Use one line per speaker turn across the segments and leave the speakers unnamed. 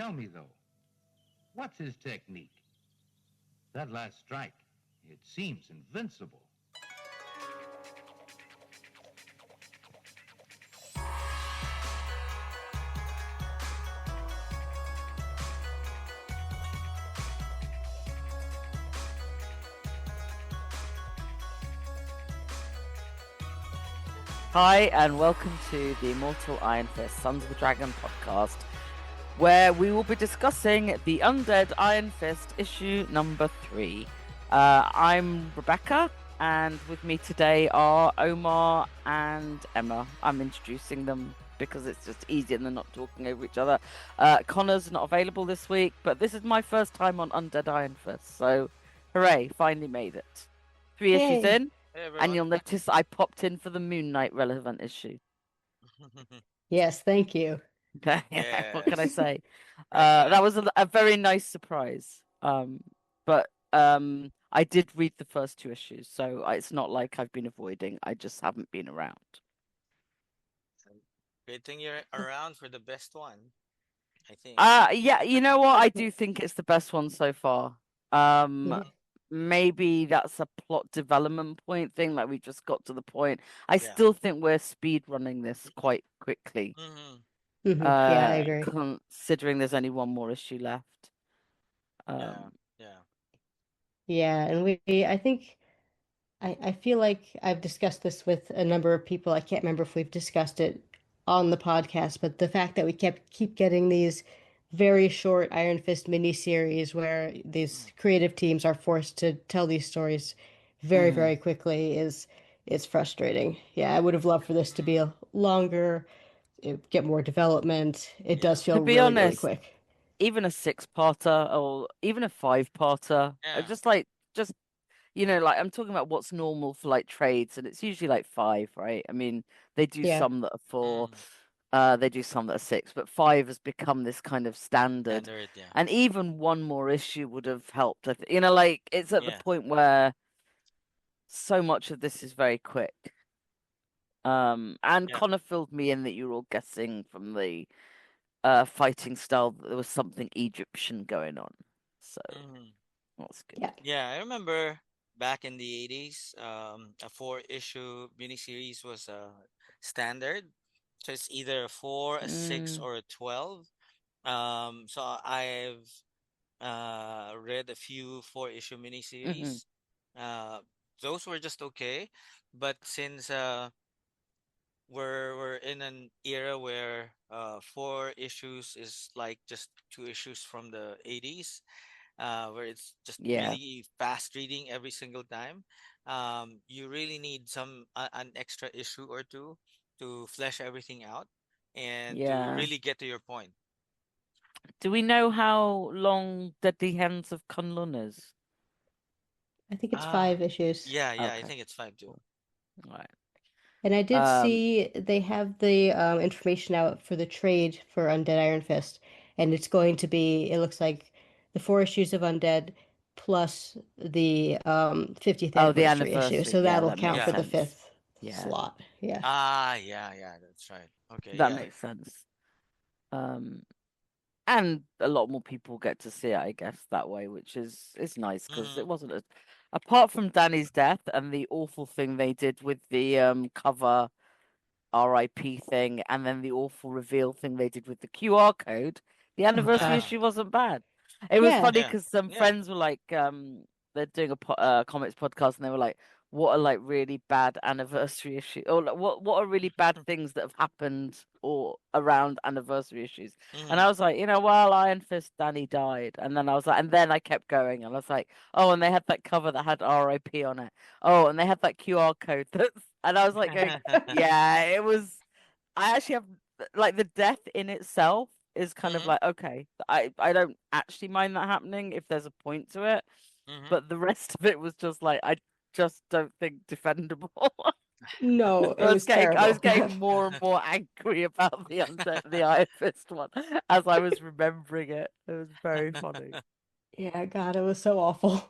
Tell me, though, what's his technique? That last strike, it seems invincible.
Hi, and welcome to the Immortal Iron Fist Sons of the Dragon podcast, where we will be discussing the Undead Iron Fist issue number 3. I'm Rebecca, and with me today are Omar and Emma. I'm introducing them because it's just easier than not talking over each other. Connor's not available this week, but this is my first time on Undead Iron Fist, so hooray, finally made it. 3 issues
Yay.
in.
Hey
And
everyone.
you'll notice I popped in for the Moon Knight relevant issue.
Yes, thank you.
What can I
Yes.
say?
Recommend.
That was a very nice surprise. But I did read the first 2 issues, so it's not like I've been avoiding. I just haven't been around.
Good thing you're around for the best one, I think.
Yeah, you know what? I do think it's the best one so far.
Yeah.
Maybe that's a plot development point thing, like we just got to the point. I
Yeah.
still think we're speed running this quite quickly.
Yeah, I agree.
Considering there's only one more issue left.
Yeah. Yeah.
Yeah, and I think I feel like I've discussed this with a number of people. I can't remember if we've discussed it on the podcast, but the fact that we keep getting these very short Iron Fist miniseries where these creative teams are forced to tell these stories very,
Mhm.
very quickly is frustrating. Yeah, I would have loved for this to be a longer, get more development. It
Yeah.
does
To
feel
be
really, really
honest,
quick.
even a 6-parter or even a 5-parter,
Yeah.
just like I'm talking about what's normal for like trades, and it's usually like 5, right? I mean, they do
Yeah.
some that are 4,
Mm.
they do some that are 6, but 5 has become this kind of standard.
Standard, yeah.
And even one more issue would have helped. Like it's at the
Yeah.
point where so much of this is very quick. And
Yeah.
Connor filled me in that you were all guessing from the fighting style that there was something Egyptian going on. So
Mm.
that's good.
Yeah.
Yeah, I remember back in the 80s, a 4-issue miniseries was standard. So it's either a 4, a 6,
Mm,
or a 12. So I've read a few 4-issue
hmm
miniseries. Uh, those were just okay, but since we're in an era where 4 issues is like just 2 issues from the 80s, where it's just
Yeah,
really fast reading every single time. You really need an extra issue or two to flesh everything out and to
yeah.
really get to your point.
Do we know how long Deadly Hands of Kunlun is?
I think it's
Ah,
5 issues.
yeah, yeah, I
Okay,
think it's 5 too.
cool. All right.
And I did
Um,
see they have the information out for the trade for Undead Iron Fist, and it's going to be, it looks like the 4 issues of Undead plus the 50th
oh, the
anniversary issue.
anniversary.
So
Yeah,
that'll
that
count
makes
for
Yeah.
the
sense.
fifth
Yeah,
slot. Yeah.
Ah, yeah, yeah, that's right. Okay,
that
yeah.
makes sense. Um, and a lot more people get to see it, I guess, that way, which is nice because
Mm,
it wasn't apart from Danny's death and the awful thing they did with the cover RIP thing, and then the awful reveal thing they did with the QR code. The
Oh
anniversary
ah,
gosh.
issue wasn't bad. It was
Yeah.
funny
yeah,
because some
yeah.
friends were like, they're doing a comics podcast, and they were like, "What are like really bad anniversary issues, or like, what are really bad things that have happened or around anniversary issues?" And
Mm,
I was like, well, Iron Fist Danny died, and then I was like, and then I kept going, and I was like, oh, and they had that cover that had RIP on it. Oh, and they had that QR code that's, and I was like going, yeah, it was. I actually have like the death in itself is kind of
mm,
like okay. I don't actually mind that happening if there's a point to it,
mm.
but the rest of it was just like I just don't think defendable.
No,
So
it was
I was
terrible.
getting more and more angry about the Iron Fist one as I was remembering it. It was very funny.
Yeah, God, it was so awful.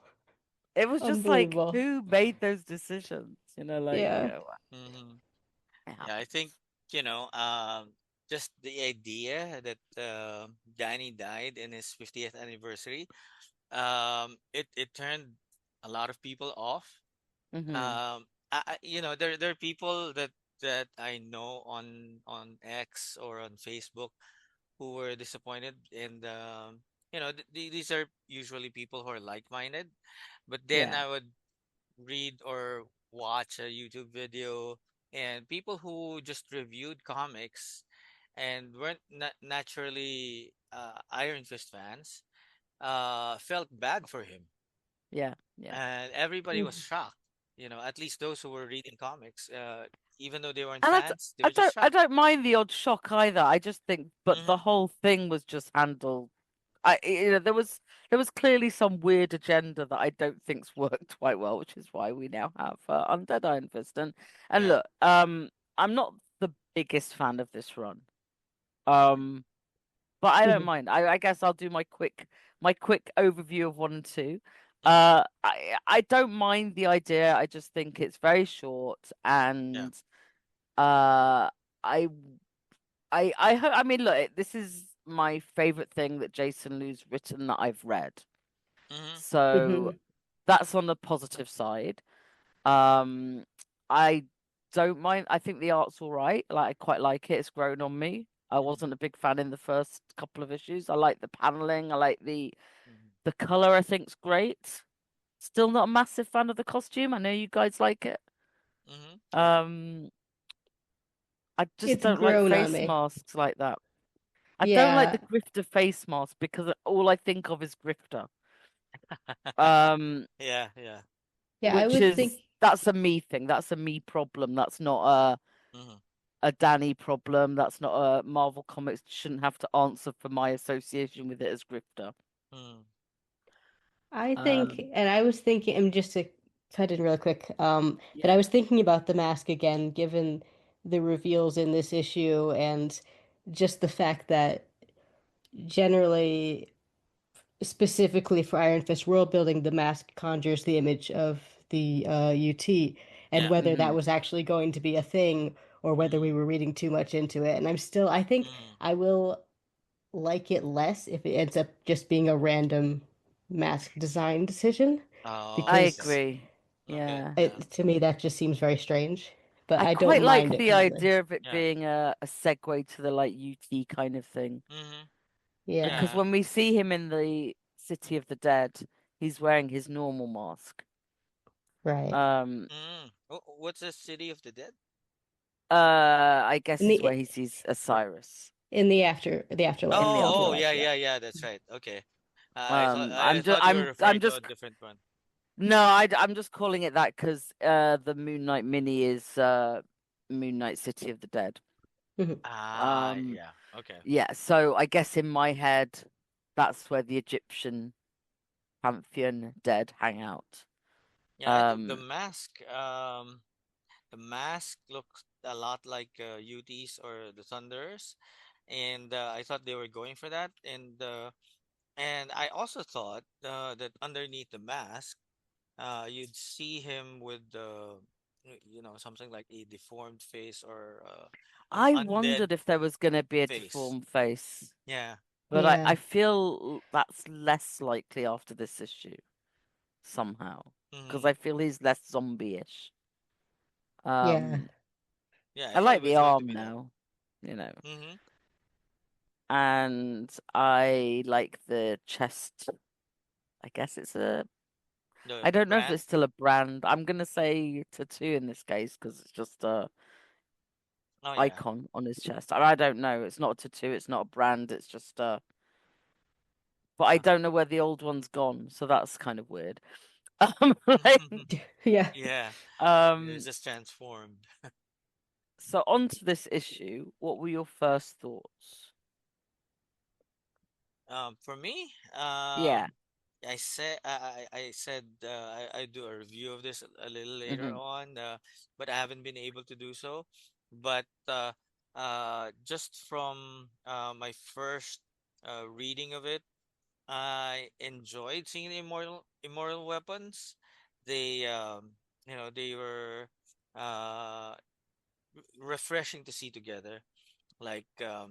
It was just like
Unbelievable.
who made those decisions?
Yeah.
Mhm.
Yeah.
Yeah, I think, you know, just the idea that Danny died in his 50th anniversary, it turned a lot of people off.
Mm-hmm.
There are people that I know on X or on Facebook who were disappointed, and these are usually people who are like-minded. But then
Yeah.
I would read or watch a YouTube video, and people who just reviewed comics and weren't naturally Iron Fist fans felt bad for him,
Yeah. Yeah.
and everybody was
Mhm.
shocked. At least those who were reading comics, even though they weren't
And
fans, they were just
I
shocked.
don't mind the odd shock either. I just think, but the
Mm-hmm.
whole thing was just handled. There was clearly some weird agenda that I don't think's worked quite well, which is why we now have Undead Iron Fist. And
Yeah.
look, I'm not the biggest fan of this run. Um, but I don't
Mhm.
mind. I guess I'll do my quick overview of 1 and 2.
Mm-hmm.
I don't mind the idea. I just think it's very short,
Yeah.
and uh, I I mean, look, this is my favorite thing that Jason Liu's written that I've read.
Mm-hmm.
So
Mhm.
that's on the positive side. Um, I don't mind. I think the art's all right. Like, I quite like it. It's grown on me. I
Mm-hmm.
wasn't a big fan in the first couple of issues. I like the paneling. I like
Mm-hmm.
the color. I think's great. Still not a massive fan of the costume. I know you guys like it.
Mm-hmm. Yeah.
Um, I just
It's
don't like
grown on
face
me.
masks like that. I don't like
Yeah.
the grifter face mask because all I think of is grifter. Um,
Yeah. Yeah.
Yeah, I
which
was think
is that's a me thing. That's a me problem. That's not
Mm-hmm.
a Danny problem. That's not a Marvel Comics shouldn't have to answer for my association with it as grifter.
Mm-hmm.
I think,
Um,
and I was thinking, and just to cut in real quick, but
yeah.
I was thinking about the mask again, given the reveals in this issue and just the fact that generally, specifically for Iron Fist world building, the mask conjures the image of the UT, and
Yeah.
whether that
Hmm.
was actually going to be a thing or whether we
Mm-hmm.
were reading too much into it. And I think
Mm-hmm.
I will like it less if it ends up just being a random mask design decision
I
Oh, okay.
because
agree.
Okay.
Yeah.
Yeah.
to me that just seems very strange. But
I
I
quite
don't mind
like
it
the
completely.
idea of it
Yeah.
being a segue to the like UT kind of thing.
Mm-hmm.
Yeah,
Because
Yeah.
when we see him in the City of the Dead, he's wearing his normal mask.
right.
Um,
Mm. What's the City of the Dead?
I
In
guess is
the
where he sees Osiris
the afterlife,
in the
the
Oh,
afterlife.
yeah,
Yeah.
yeah, yeah. That's right. Okay. I
I'm just
thought you were
I'm
referring to a
just
different one.
no, I'm just calling it that because the Moon Knight mini is Moon Knight City of the Dead.
Mhm.
Ah,
Um,
yeah. Okay.
yeah. So I guess in my head, that's where the Egyptian pantheon dead hang out.
Yeah, I think the
Um,
mask. The mask looks a lot like UTs or the Thunderers, and I thought they were going for that. And I also thought that underneath the mask, you'd see him with something like a deformed face or an
I
undead
wondered if there was going to be a
face.
deformed face,
Yeah.
but I
Yeah,
feel that's less likely after this issue somehow because
Hmm.
I feel he's less zombie-ish.
yeah.
Um,
Yeah,
I
I thought
like
it
the
was going to
arm
be that.
now, you know,
Hmm.
and I like the chest. I guess it's a.
The
I don't know if
brand.
it's still a brand. I'm gonna say tattoo in this case because it's just a
Oh yeah.
icon on his chest. I don't know. It's not a tattoo. It's not a brand. It's just a. But I
Yeah.
don't know where the old one's gone, so that's kind of weird. Like,
Yeah.
Yeah. It's
um.
just transformed.
So on to this issue. What were your first thoughts?
For me,
Yeah.
I said I do a review of this a little later
Hmm.
on, but I haven't been able to do so. But just from my first reading of it, I enjoyed seeing the immortal weapons. They they were uh refreshing to see together. Like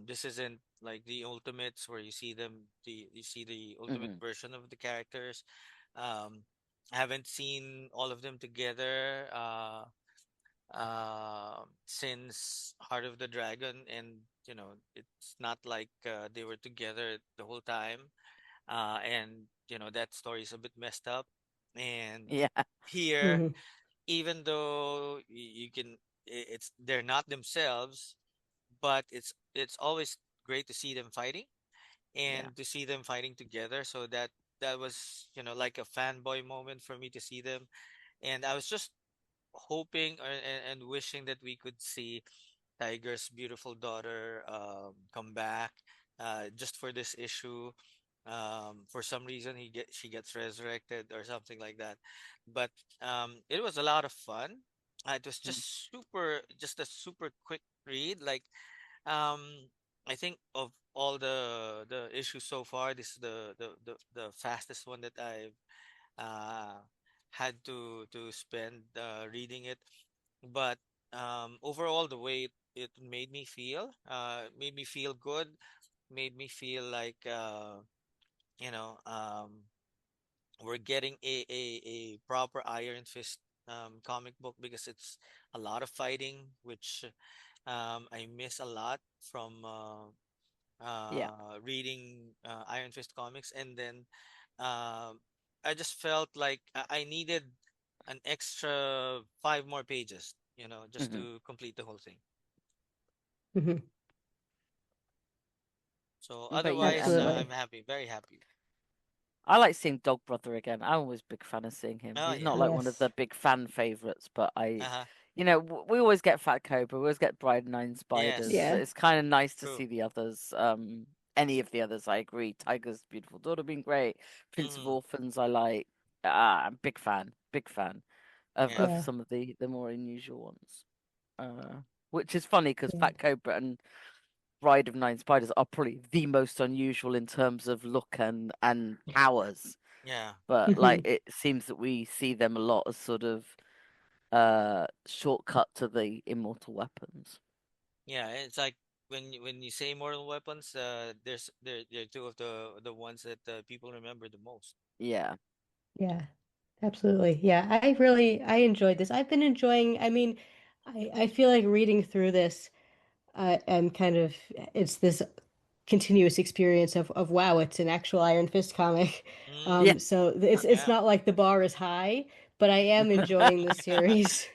this isn't like the ultimates where you see the ultimate
Hmm.
version of the characters. Um, I haven't seen all of them together since Heart of the Dragon, and it's not like they were together the whole time. And that story is a bit messed up. And
Yeah.
here,
Hmm.
even though you can, it's they're not themselves, but it's always great to see them fighting
Yeah.
and to see them fighting together. So that was like a fanboy moment for me to see them, and I was just hoping and wishing that we could see Tiger's beautiful daughter come back just for this issue. For some reason, she gets resurrected or something like that. But it was a lot of fun. It was just a super quick read. Like um, I think of all the issues so far, this is the fastest one that I've uh, had to spend reading it. But overall, the way it made me feel good, made me feel like you know um, we're getting a proper Iron Fist comic book, because it's a lot of fighting, which I miss a lot from
Yeah.
reading Iron Fist comics. And then I just felt like I needed an extra 5 more pages, just
Hmm.
to complete the whole thing.
Hmm.
So
What about you,
otherwise,
Emma?
Absolutely.
I'm happy, very happy.
I like seeing Dog Brother again. I'm always a big fan of seeing him.
Oh
He's not
yeah.
like one of
Yes.
the big fan favorites, but
Uh-huh.
we always get Fat Cobra, we always get Bride and Nine Spiders. So
Yeah.
Yes.
it's kind of nice to
True.
see the others. Any of the others, I agree. Tiger's Beautiful Daughter being great. Prince of
Mm-hmm.
Orphans, I like. I'm big fan of
Yeah.
Yeah.
some of the more unusual ones. Which is funny because
Yeah.
Fat Cobra and Bride of Nine Spiders are probably the most unusual in terms of look and powers.
Yeah.
But like
Hmm.
it seems that we see them a lot as sort of shortcut to the immortal weapons.
Yeah. It's like when you say Immortal Weapons, they're two of the ones that people remember the most.
Yeah. Absolutely. Yeah. I enjoyed this. I've been enjoying, I mean, I feel like reading through this, and kind of it's this continuous experience of wow, it's an actual Iron Fist comic.
Yeah.
So it's
Yeah.
not like the bar is high, but I am enjoying the series.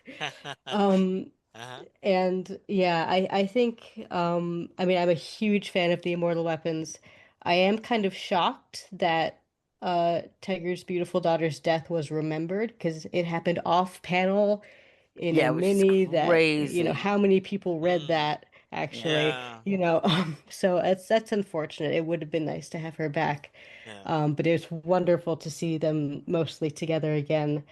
Um,
Uh-huh.
and yeah, I think I mean I'm a huge fan of the Immortal Weapons. I am kind of shocked that Tiger's beautiful daughter's death was remembered because it happened off panel in a
Yeah, which is
mini that,
crazy.
how many people read
Mm.
that actually,
Yeah.
so that's unfortunate. It would have been nice to have her back.
Yeah.
But it was wonderful to see them mostly together again.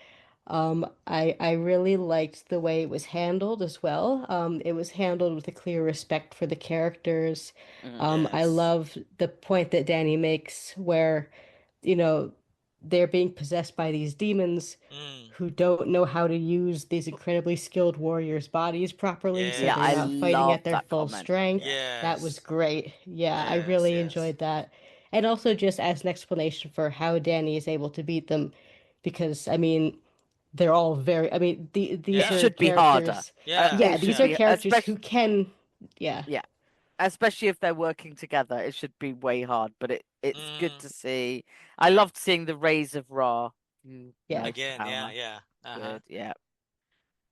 I really liked the way it was handled as well. It was handled with a clear respect for the characters.
Mm.
I
Yes.
love the point that Danny makes where, you know, they're being possessed by these demons
Mm.
who don't know how to use these incredibly skilled warriors' bodies properly, so
Yeah,
they're
I
not
Yes.
fighting
love
at their
that
full
comment.
strength.
Yeah.
That was
Yes.
great. Yeah, I
Yes.
really
Yes.
enjoyed that. And also just as an explanation for how Danny is able to beat them, because I mean, they're all very, I mean, these
It
Yeah.
are
should be harder.
characters.
Yeah.
Yeah,
It
these
should
are
Yeah.
be
characters who
especially
can, yeah,
yeah, especially if they're working together. It should be way hard, but it's good
Mm.
to see. I
Yeah.
loved seeing the Rays of Ra.
yeah.
Most
Again. Yeah.
power.
Yeah. Uh-huh.
Good. Yeah.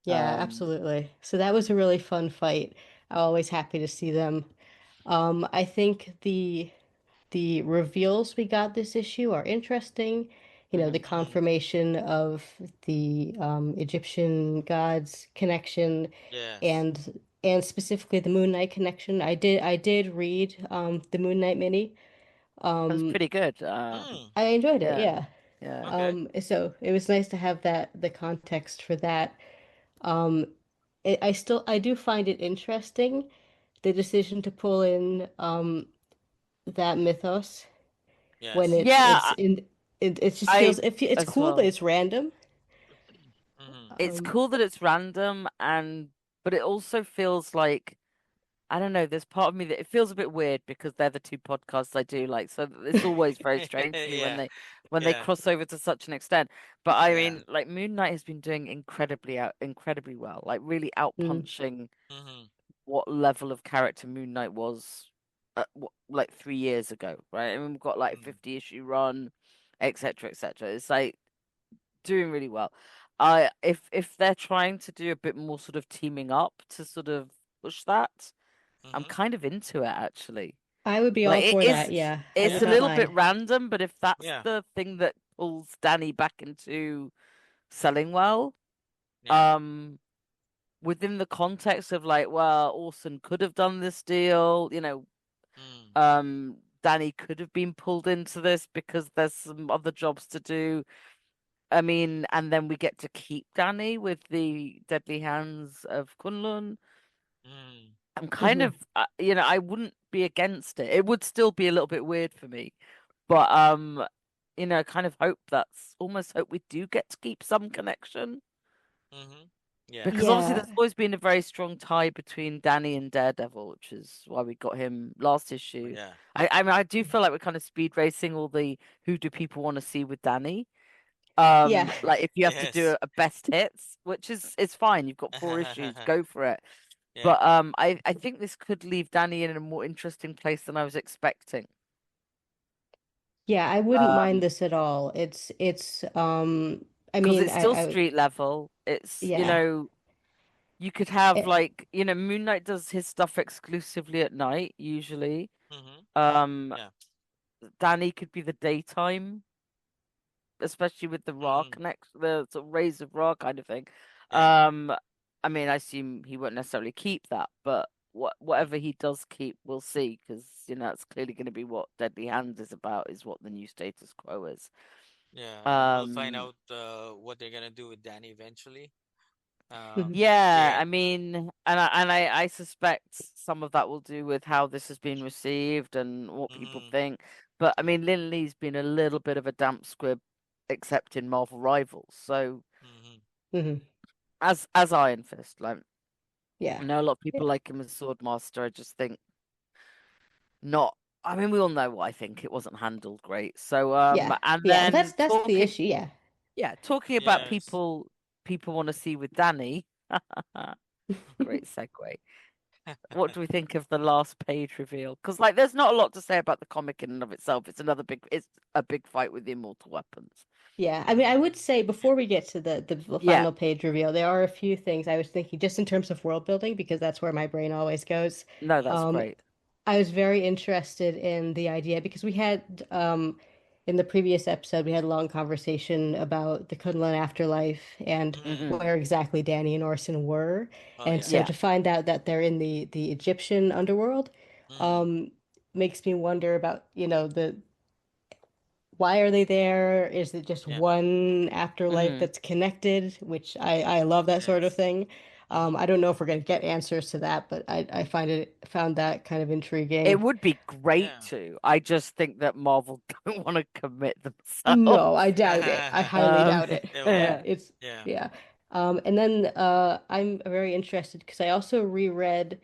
Yeah,
Um.
absolutely. So that was a really fun fight. I'm always happy to see them. I think the reveals we got this issue are interesting. The
Mhm.
Mm.
confirmation of the Egyptian gods connection,
Yes.
and specifically the Moon Knight connection. I did read the Moon Knight mini.
That was
Um,
pretty good.
Mm.
I enjoyed it.
Yeah.
Yeah.
Yeah.
Okay.
So it was nice to have the context for that. Um, I do find it interesting the decision to pull in that mythos when
Yes.
it's
Yeah.
it's in it just
I
feels it's
as
cool that
well.
it's random.
Mm.
It's
Um,
cool that it's random but it also feels like I don't know. There's part of me that it feels a bit weird because they're the two podcasts I do like. So it's always very strange to me
Yeah,
when they
yeah,
cross over to such an extent. But I
yeah.
mean, like Moon Knight has been doing incredibly well. Like really
Mm.
outpunching
Mm-hmm.
what level of character Moon Knight was, like 3 years ago, right? And we've got like
Mm-hmm.
50 issue run, etc., etc. It's like doing really well. If they're trying to do a bit more sort of teaming up to sort of push that, I'm
Mm-hmm.
kind of into it actually.
I would be
Like
all
it
for
is,
that. Yeah, I
it's
would
a
Yeah,
not
little bit
mind.
random, but if that's
yeah,
the thing that pulls Danny back into selling well,
yeah.
um, within the context of like, well, Orson could have done this deal,
Mm,
Danny could have been pulled into this because there's some other jobs to do. I mean, and then we get to keep Danny with the deadly hands of Kunlun.
mm,
I'm kind
Hmm.
of, I wouldn't be against it. It would still be a little bit weird for me, but kind of almost hope we do get to keep some connection
mm-hmm. Yeah,
because obviously
Yeah,
there's always been a very strong tie between Danny and Daredevil, which is why we got him last issue.
yeah.
I mean, I do feel like we're kind of speed racing all the who do people want to see with Danny.
yeah,
Like if you have to do
Yes.
a best hits, which is fine, you've got 4 issues, go for it.
Yeah.
But I think this could leave Danny in a more interesting place than I was expecting.
yeah. I wouldn't mind
Um,
this at all. I
because
mean,
it's still street level. It's,
yeah,
you could have
it,
like, Moon Knight does his stuff exclusively at night, usually.
Mm-hmm.
Um,
Yeah.
Danny could be the daytime, especially with the Ra
Mm-hmm.
connect, the sort of Rays of Ra kind of thing.
Yeah.
Um, I mean, I assume he won't necessarily keep that, but
Mm.
whatever he does keep, we'll see, because it's clearly going to be what Deadly Hands is about, is what the new status quo is.
Yeah. We'll find
Um,
out what they're gonna do with Danny eventually.
mhm.
yeah,
Yeah.
I mean, and I suspect some of that will do with how this has been received and what people
Mm-hmm.
think. But I mean, Lin Lee's been a little bit of a damp squib, except in Marvel Rivals. So
Mm-hmm.
Mhm.
as Iron Fist, like
Yeah,
I know a lot of
yeah,
people like him as Swordmaster. I just think not. I mean, we all know what I think. It wasn't handled great. So
yeah,
and
yeah. Well,
then
that's the issue. Yeah.
talking about
Yes.
people want to see with Danny. Great segue. What do we think of the last page reveal? Because like, there's not a lot to say about the comic in and of itself. It's a big fight with the Immortal Weapons.
Yeah, I mean, I would
Mm,
say before we get to the
Yeah,
final page reveal, there are a few things I was thinking just in terms of world building because that's where my brain always goes.
no, that's
mm,
Um,
great.
I was very interested in the idea because we had in the previous episode we had a long conversation about the Kunlun afterlife and
mm.
Hmm.
where exactly Danny and Orson were,
Oh
and
yeah.
so
Yeah,
to find out that they're in the Egyptian underworld,
Mm,
um, makes me wonder about the why are they there? Is it just
yeah.
one afterlife
hmm
that's connected? Which I love that sort of
Yes.
thing.
Mm-hmm.
I don't know if we're going to get answers to that, but I found that kind of
it
intriguing.
would be great
Yeah.
to. I just think that Marvel don't want to commit
No,
themselves.
I doubt it. I highly doubt it.
They
Yeah,
won't.
Yeah,
it's
Yeah.
yeah. And then I'm very interested because I also reread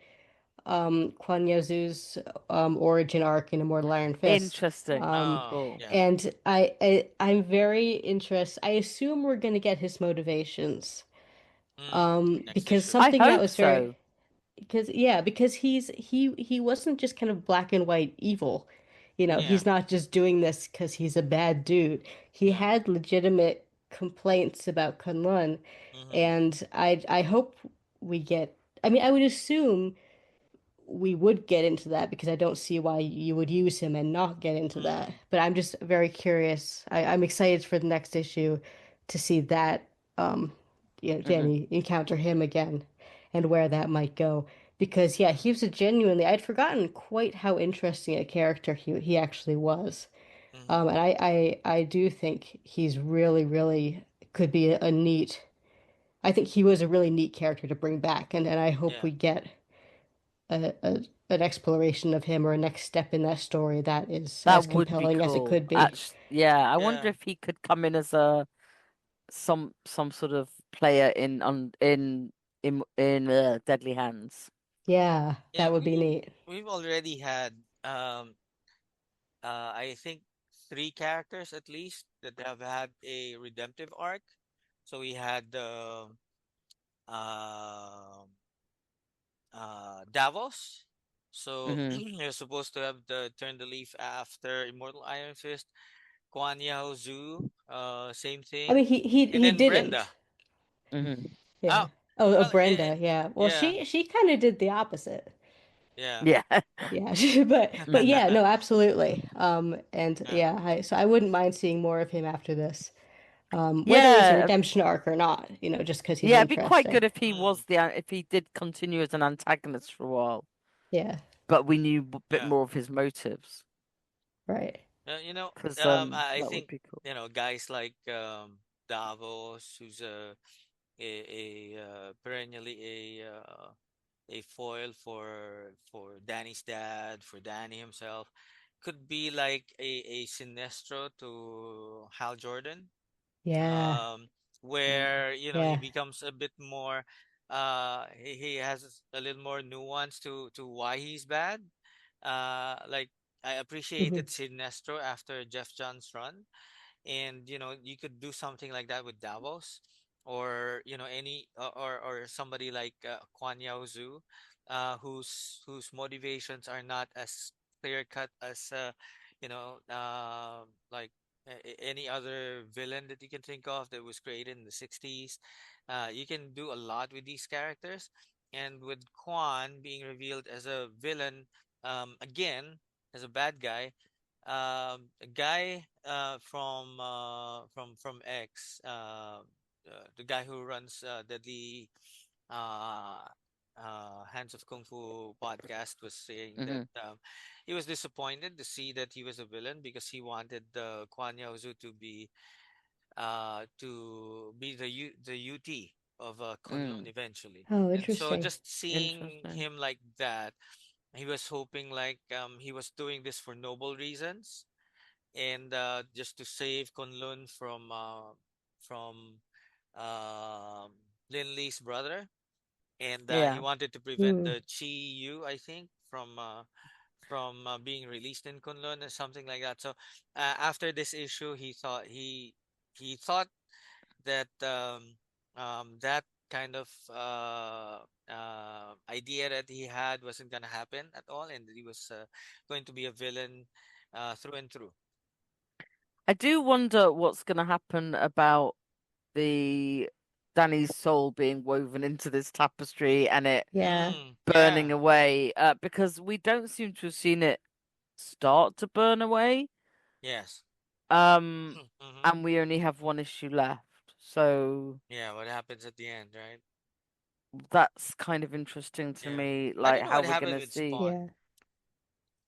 Kuan Yezu's origin arc in Immortal Iron Fist.
interesting.
Oh
Cool.
yeah.
And I'm very interested. I assume we're going to get his motivations.
Mm. Next
Because
issue.
I
something that
hope
was very
so.
because he wasn't just kind of black and white evil.
Yeah.
He's not just doing this because he's a bad dude. He
Yeah.
had legitimate complaints about Kunlun,
Mm-hmm.
and I hope we get. I mean, I would assume we would get into that because I don't see why you would use him and not get into that.
Mm.
But I'm just very curious. I'm excited for the next issue to see that um
Hmm.
Danny encounter him again and where that might go. Because yeah, he was a genuinely I'd forgotten quite how interesting a character he actually was.
Mm-hmm.
And I do think he's really, really could be a neat I think he was a really neat character to bring back and I hope
Yeah.
we get an exploration of him or a next step in that story that is
That
as
would be
compelling as it
cool.
could be.
Actually, yeah. I wonder
Yeah.
if he could come in as a some sort of player in Deadly Hands.
Yeah,
Yeah,
that would be neat.
we've already had um I think three characters at least that have had a redemptive arc. So we had um Davos. So
Hmm.
you're supposed to have turn the leaf after Immortal Iron Fist. Guan Yao Zhu, same
I mean,
thing. And
he
then Brenda.
didn't.
Hmm.
Yeah.
Oh,
Oh,
well,
Brenda. Yeah. Well,
yeah,
she kind of did the opposite.
yeah.
Yeah.
Yeah, but
Hmm.
yeah, no, absolutely. And
Yeah.
yeah, so I wouldn't mind seeing more of him after this. Whether it's a
Yeah.
redemption arc or not, just because he's
Yeah, it'd be quite
interesting.
good if he
Mm,
was if he did continue as an antagonist for a while,
Yeah,
but we knew a bit
yeah.
more of his motives,
right.
because
I
that would
think
be cool.
guys like Davos, who's perennially a foil for Danny's dad, for Danny himself, could be like a Sinestro to Hal Jordan,
Yeah,
um, where he
yeah.
becomes a bit more. He has a little more nuance to why he's bad. Like I
Hmm.
appreciated Sinestro after Jeff John's run, and you could do something like that with Davos, or any or somebody like Kwan Yao Zhu, whose motivations are not as clear cut as like any other villain that you can think of that was created in the 60s. You can do a lot with these characters, and with Kwan being revealed as a villain, again as a bad guy, a guy from X, the guy who runs Deadly uh, Hands of Kung Fu podcast was saying that
Hmm.
he was disappointed to see that he was a villain because he wanted Kuan Yao Zu to be the UT of Kunlun
Mm.
eventually.
Oh,
And so
interesting.
just seeing
Interesting.
him like that, he was hoping like he was doing this for noble reasons, and just to save Kunlun from um Lin Lee's brother, and he
Yeah.
wanted to prevent
Hmm.
the Chi Yu, I think, from being released in Kunlun or something like that. So after this issue, he thought that that kind of idea that he had wasn't gonna happen at all, and that he was going to be a villain through and through.
I do wonder what's going to happen about the Danny's soul being woven into this tapestry and it
Yeah.
burning
Yeah.
away, because we don't seem to have seen it start to burn away.
Yes.
Um,
Hmm.
and we only have one issue left. So
Yeah. What happens at the end, right?
that's kind of interesting to
Yeah.
me,
I
like
don't know
how
what
we're
happened
gonna
with
see
Spawn.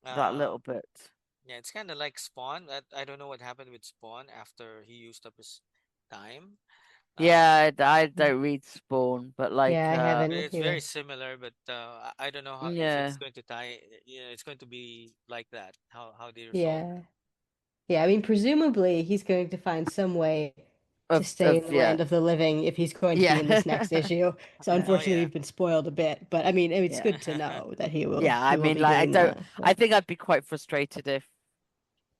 Yeah.
that
Uh,
little bit.
yeah, it's kind of like Spawn. I don't know what happened with Spawn after he used up his time. Um,
Yeah, I don't read Spawn, but like,
Yeah, I haven't
it's very
either.
similar, but I don't know how if it's
yeah,
going to tie. It's going to be like that. How they resolve
Yeah.
that.
Yeah, I mean, presumably he's going to find some way to stay in the
yeah,
land of the living if he's going to be
yeah,
in this next issue. So
Oh
unfortunately,
yeah.
we've been spoiled a bit, but I mean, it's
yeah,
good to know that he will
yeah. I
he will
mean,
be
like, I
doing
don't.
that.
I
But
think I'd be quite frustrated if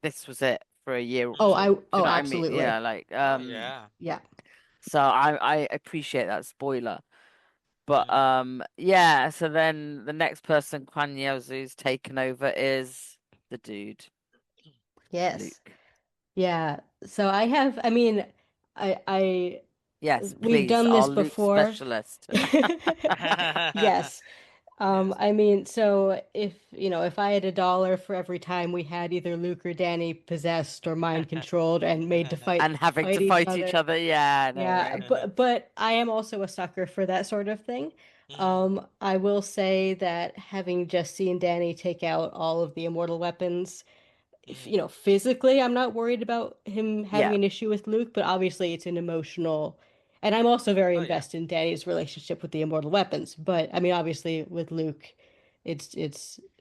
this was it for a year or
oh,
two.
Hmm.
I
Do you
oh,
know what I mean? Yeah,
absolutely.
like,
Oh yeah.
Yeah.
So I appreciate that spoiler, but
Hmm.
yeah. So then the next person Kwan Yozu's taken over is the dude
Yes.
Luke.
Yeah. So I mean, I
Yes,
we've
please,
done
our
this
Luke
before.
specialist.
Yes.
Yes.
I mean, so if I had $1 for every time we had either Luke or Danny possessed or mind controlled and made to fight
And having
fight
to
each
fight each
other.
other. Yeah, I know,
Yeah,
right?
but I am also a sucker for that sort of thing.
Hmm.
I will say that having just seen Danny take out all of the immortal weapons, if,
Hmm.
physically, I'm not worried about him having
Yeah.
an issue with Luke, but obviously it's an emotional, and I'm also very
Oh yeah.
invested in Danny's relationship with the immortal weapons. But I mean, obviously with Luke, it's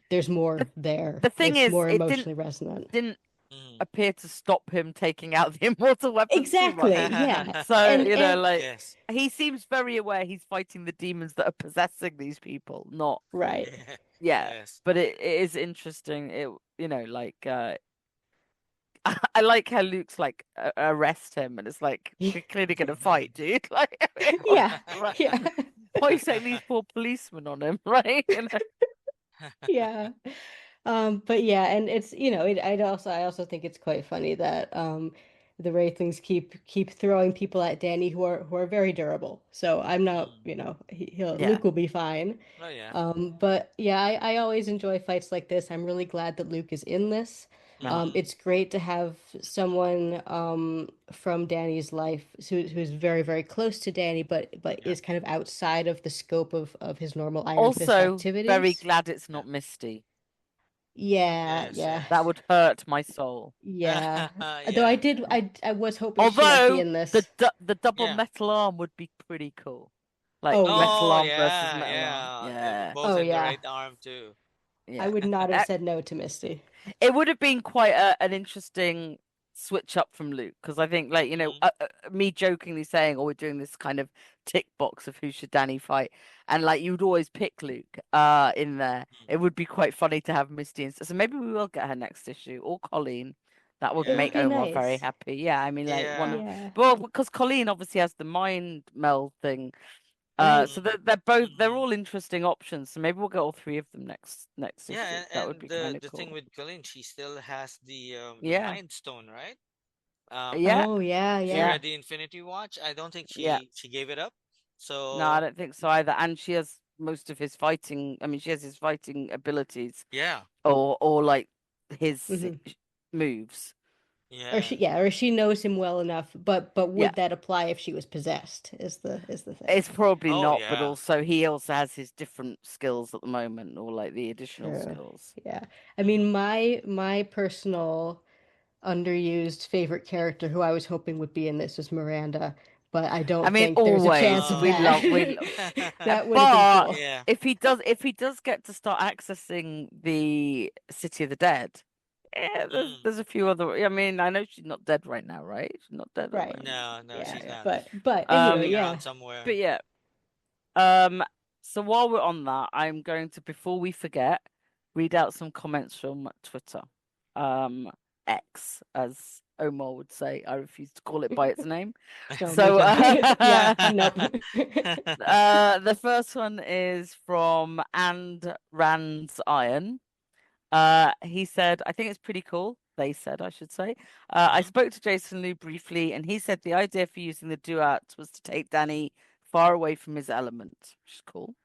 there's
The,
more there.
the thing
It's
is,
more
it didn't
emotionally resonant.
didn't
Mhm.
appear to stop him taking out the immortal weapons too much.
Exactly. Yeah.
So,
And
like,
Yes.
he seems very aware he's fighting the demons that are possessing these people, not,
right.
yeah.
Yes.
But it is interesting. Like, I like how Luke's like, arrest him, and it's like, we're clearly gonna fight, dude. Like,
Yeah.
right.
Yeah.
Why are you setting these poor policemen on him, right?
Yeah. But yeah, and it's I also think it's quite funny that the Wraithlings keep throwing people at Danny who are very durable. So I'm not,
Mm.
Yeah.
Luke will be fine.
Oh yeah.
But yeah, I always enjoy fights like this. I'm really glad that Luke is in this.
Mhm.
It's great to have someone from Danny's life who's very, very close to Danny, but
Yeah.
is kind of outside of the scope of his normal Iron Fist
Also, very
activities.
glad it's
Yeah.
not Misty.
Yeah,
Yes.
yeah.
That
Yes.
would hurt my soul.
Yeah. Though
Yeah.
I was hoping she might be
Although
in
the
this.
the double
Yeah.
metal arm would be pretty cool. Like
Oh yeah.
metal
Oh
arm versus
yeah.
metal arm.
Yeah.
Yeah.
Both
Oh
in the
yeah.
right arm too.
I
Yeah.
would not have
Uh,
said no to Misty.
It would have been quite an interesting switch up from Luke, because I think, like,
Mhm.
me jokingly saying, "Oh, we're doing this kind of tick box of who should Danny fight," and like you'd always pick Luke in there.
Mhm.
It would be quite funny to have Misty and so maybe we will get her next issue, or Colleen. That would
It would
make
Yeah.
be
Omar very
nice.
happy. Yeah, I mean, like, one
Yeah.
of,
Yeah.
well, because Colleen obviously has the mind meld thing.
Right.
So
Mhm.
they're
Mhm.
all interesting options. So maybe we'll get all three of them next
Yeah,
issue. That would
and
be kind of
the thing
cool.
with Colleen, she still has the
Yeah,
Mind Stone, right?
yeah,
Oh yeah,
She
yeah.
yeah,
read the Infinity Watch. I don't think
yeah.
she gave it up.
No, I
So
don't think so either. And she has most of his fighting. I mean, she has his fighting abilities,
yeah,
or like his
Hmm.
moves.
yeah,
Or she knows him well enough, but
Yeah,
would that apply if she was possessed is the thing.
it's probably
oh
not, but
yeah.
also he also has his different skills at the moment, or like the additional
True.
skills.
Yeah. I mean,
Mm-hmm.
my personal underused favorite character who I was hoping would be in this was Miranda, but I
I
don't
mean,
think there's a chance
always
of
we
Oh,
love
that. That would have been
but
cool.
yeah.
if he does get to start accessing the City of the Dead, yeah,
Mm.
there's a few other. I mean, I know she's not dead right now, right? She's not dead at the
Right.
moment.
No, no,
Yeah.
she's not.
But
She's
Um,
roaming
yeah.
around somewhere.
but yeah. So while we're on that, I'm going to, before we forget, read out some comments from Twitter. Um, X, as Omar would say. I refuse to call it by its name.
No, me
So,
too. Yeah. Nope.
the first one is from And Rand's Iron. He said, I think it's pretty cool. They said, I should say. I
Mhm.
spoke to Jason Liu briefly, and he said the idea for using the duat was to take Danny far away from his element, which is cool.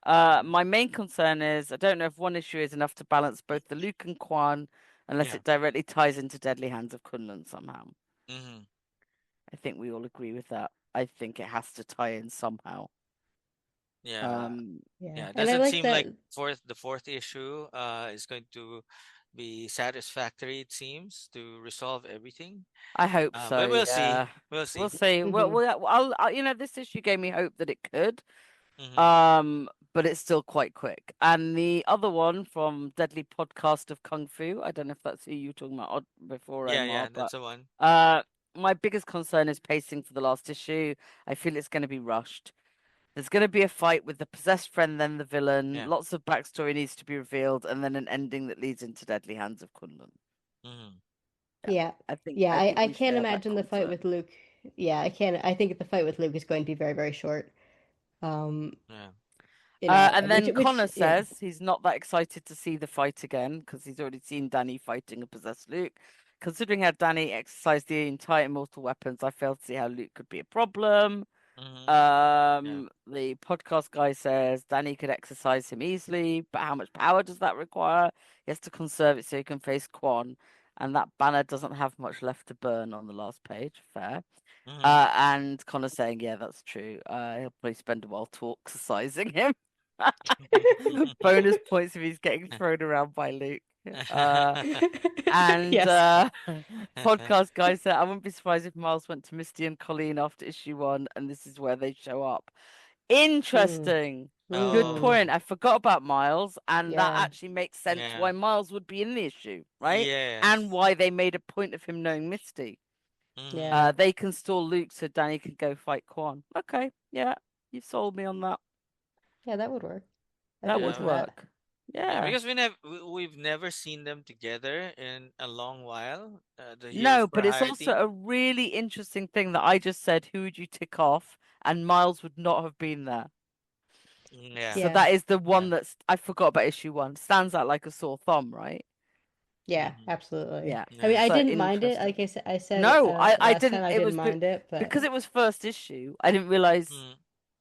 My main concern is I don't know if one issue is enough to balance both the Luke and Quan, unless
Yeah.
it directly ties into Deadly Hands of Kunlun somehow.
Hmm.
I think we all agree with that. I think it has to tie in somehow.
Yeah.
Um,
Yeah.
Yeah. It
And I
doesn't
like
seem like
that.
the fourth issue is going to be satisfactory, it seems, to resolve everything.
I hope so.
But we'll see.
Yeah,
We'll
we'll
see.
see. Well,
Mhm.
this issue gave me hope that it could.
Hmm.
But it's still quite quick. And the other one from Deadly Podcast of Kung Fu, I don't know if that's who you were talking about before,
Yeah,
Omar,
yeah,
but
that's the one.
uh, my biggest concern is pacing for the last issue. I feel it's going to be rushed. There's going to be a fight with the possessed friend, then the villain.
Yeah.
Lots of backstory needs to be revealed, and then an ending that leads into Deadly Hands of Kunlun.
Hmm.
Yeah,
Yeah.
I think
Yeah,
I think
I
we
can't
share that
imagine the fight
concern.
with Luke. Yeah, I can't. I think the fight with Luke is going to be very, very short. Um,
Yeah.
And then
which
Connor
yeah.
says he's not that excited to see the fight again because he's already seen Danny fighting a possessed Luke. Considering how Danny exercised the entire Immortal Weapons, I fail to see how Luke could be a problem.
Hmm. Yeah.
The podcast guy says Danny could exercise him easily, but how much power does that require? He has to conserve it so he can face Quan, and that banner doesn't have much left to burn on the last page. Fair.
Hmm.
And Connor saying, yeah, that's true. He'll probably spend a while talk exercising him. Bonus points if he's getting thrown around by Luke. And
Yes.
podcast guy said, I wouldn't be surprised if Miles went to Misty and Colleen after issue 1, and this is where they show up. Interesting. Good
Mm.
point.
Oh,
I forgot about Miles, and that
Yeah.
actually makes sense
yeah.
why Miles would be in the issue, right? And
Yes.
why they made a point of him knowing Misty.
Mm-hmm.
Yeah.
They can stall Luke so Danny can go fight Quan. Okay, yeah, you sold me on that.
Yeah, that would work. I'd
That
be
would
into
Yeah.
that.
work.
Yeah,
Yeah.
because we've never seen them together in a long while. The Heroes
No,
for
but it's
Hire
also
team.
a really interesting thing that I just said, who would you tick off? And Miles would not have been there.
Yeah.
So
Yeah.
that is the
Yeah.
one that's I forgot about issue one. Stands out like a sore thumb, right?
Yeah,
Mm-hmm.
absolutely.
Yeah.
I mean, I
Yes.
So
didn't mind it.
interesting.
Like I said
No, I
last time,
didn't.
I
It
didn't
was
mind it, but
because it was first issue. I didn't realize
Mm,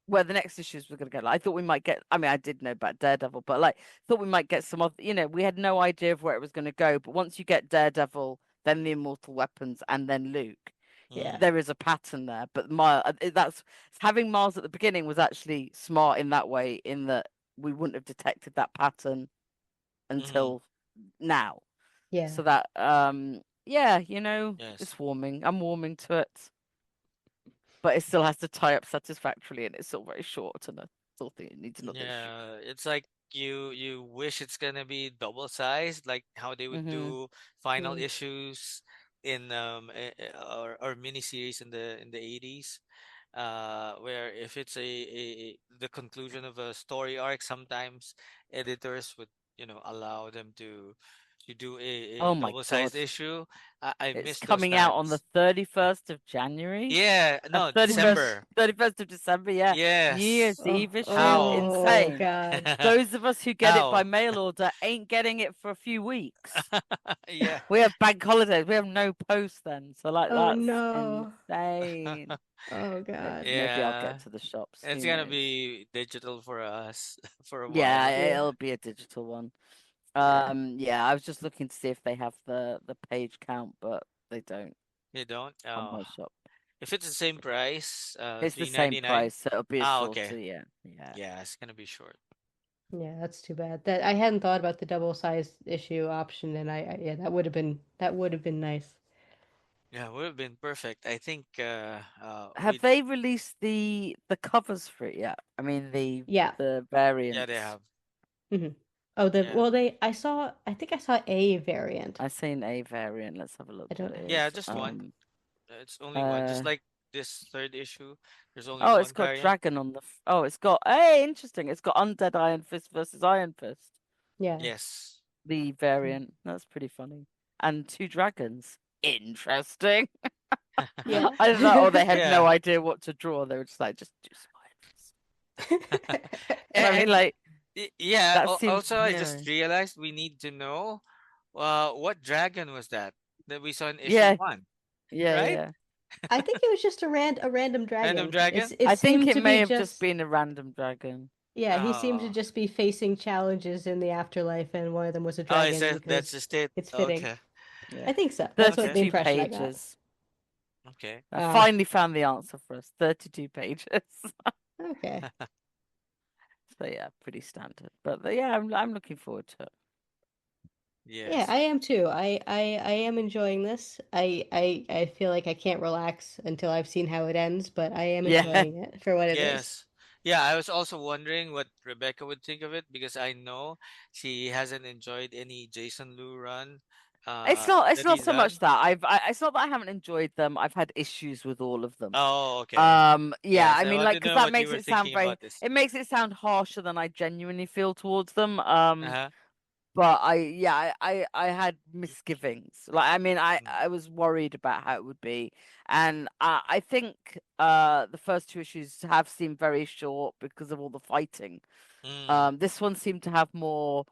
where the next issues were going to go. Like, I thought we might get. I mean, I did know about Daredevil, but like, thought we might get some other. We had no idea of where it was going to go. But once you get Daredevil, then the Immortal Weapons, and then Luke,
yeah.
mm,
there is a pattern there. But that's having Miles at the beginning was actually smart in that way. In that we wouldn't have detected that pattern
mm,
until now.
Yeah.
So that yeah,
yes.
it's warming. I'm warming to it. But it still has to tie up satisfactorily and it's still very short and I still think it needs another issue.
Yeah, it's like you wish it's gonna be double sized, like how they would
Mm-hmm.
do final
Mm.
issues in or miniseries in the 80s. Where if it's the conclusion of a story arc, sometimes editors would, allow them to do a
Oh my
double-sized
God.
issue. I
It's
miss those
coming out on the
times.
31st of January.
Yeah, no,
31st,
December.
31st of December, yeah. New Year's
Yes.
Oh,
Eve issue.
How?
oh
Insane.
God.
Those of us who get it by
How?
mail order ain't getting it for a few weeks.
Yeah.
We have bank holidays. We have no post then. So like
Oh
that's
no.
insane.
Oh God.
Maybe I'll get
Yeah.
to the shops.
It's
Who
gonna
knows?
be digital for us for a
Yeah,
while.
Yeah.
it'll be a digital one.
Yeah.
Yeah, I was just looking to see if they have the page count, but they don't
You don't?
on
Oh.
my shop.
If it's the same price,
It's the same
3.99.
price, so it'll be a
Ah, okay.
shorter, yeah. Yeah.
Yeah, it's gonna be short.
Yeah, that's too bad. That I hadn't thought about the double-sized issue option, and yeah, that would have been nice.
Yeah, would have been perfect. I think
Have
we
they released the covers for it yet? I mean
Yeah.
the
yeah, they
variants.
have.
Hmm. Oh, the
Yeah.
well, I think I saw a variant.
I've seen a variant. Let's have a look
I
what
don't.
it
Yeah,
is.
just one. It's only one. Just
Uh
like this third issue, there's only
oh, it's
one
got
variant.
dragon on the oh, it's got hey, interesting. It's got Undead Iron Fist versus Iron Fist.
Yeah.
Yes.
The
Mm.
variant. That's pretty funny. And two dragons. Interesting.
Yeah.
I thought, oh, they had no
Yeah.
idea what to draw. They were just like, just do some but I mean,
And
like,
yeah,
that seems,
also I just realized we need to know what dragon was that we saw in issue
yeah,
1,
yeah,
right?
yeah.
I think it was just a random
Random
dragon.
dragon?
It
I think
seemed
it
to
may
be
have just
just
been a random dragon.
yeah, he seemed to
Oh.
just be facing challenges in the afterlife, and one of them was a
Oh, is
dragon
that's
because
just it.
it's fitting.
Okay.
Yeah.
I think so. That's what the
32
impression I got.
pages.
Okay.
I
Ah,
finally found the answer for us. 32 pages.
okay.
So yeah, pretty standard. But yeah, I'm looking forward to it.
Yeah,
Yes.
I am too. I am enjoying this. I feel like I can't relax until I've seen how it ends, but I am
Yeah.
enjoying it for what it is.
Yes. Yeah, I was also wondering what Rebecca would think of it because I know she hasn't enjoyed any Jason Lou run
It's
that
not
he's
so much
done.
that it's not that I haven't enjoyed them. I've had issues with all of them.
Oh, okay.
Yeah, I
Yes, I
mean,
want
like,
to
because
know
that
what you
makes
were
it sound
thinking
very,
about this.
it makes it sound harsher than I genuinely feel towards them.
Uh-huh.
But I had misgivings. Like, I mean,
Mm.
I was worried about how it would be, and I think the first two issues have seemed very short because of all the fighting.
Mm.
This one seemed to have more